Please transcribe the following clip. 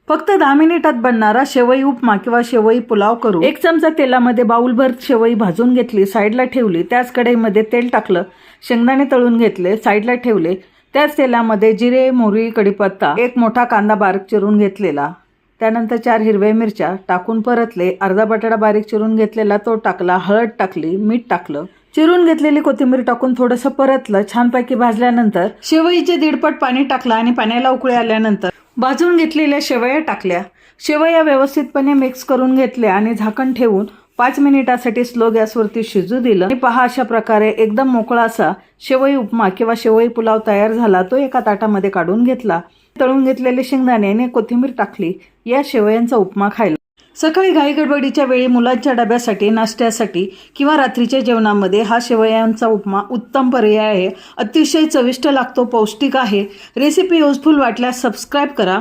फक्त 10 मिनिटात बनणारा शेवई उपमा किंवा शेवई पुलाव करू। 1 चमचा तेलामध्ये बाउलभर शेवई भाजून घेतली, साईडला ठेवली। त्याच कढईमध्ये तेल टाकलं, शेंगदाणे तळून घेतले, साईडला ठेवले। त्याच तेलामध्ये जिरे, मोहरी, कढीपत्ता, 1 मोठा कांदा बारीक चिरून घेतलेला, त्यानंतर 4 हिरव्या मिरच्या टाकून परतले। अर्धा बटाटा बारीक चिरून घेतलेला तो टाकला, हळद टाकली, मीठ टाकलं, चिरून घेतलेली कोथिंबीर टाकून थोडंसं परतलं। छानपैकी भाजल्यानंतर शेवईचे 1.5 पट पाणी टाकलं आणि पाण्याला उकळी आल्यानंतर भाजून घेतलेल्या शेवया टाकल्या। शेवया व्यवस्थितपणे मिक्स करून घेतल्या आणि झाकण ठेवून 5 मिनिटासाठी स्लो गॅसवरती शिजू दिलं। आणि पहा, अशा प्रकारे एकदम मोकळा असा शेवई उपमा किंवा शेवई पुलाव तयार झाला। तो एका ताटामध्ये काढून घेतला, तळून घेतलेले शेंगदाणे आणि कोथिंबीर टाकली। या शेवयांचा उपमा खायला सकाळी घाई गडबडीच्या वेळी मुलांच्या डब्यासाठी, नाश्त्यासाठी किंवा रात्रीच्या जेवणामध्ये हा शेवयांचा उपमा उत्तम पर्याय आहे। अतिशय चविष्ट लागतो, पौष्टिक आहे। रेसिपी युजफुल वाटल्यास सबस्क्राईब करा।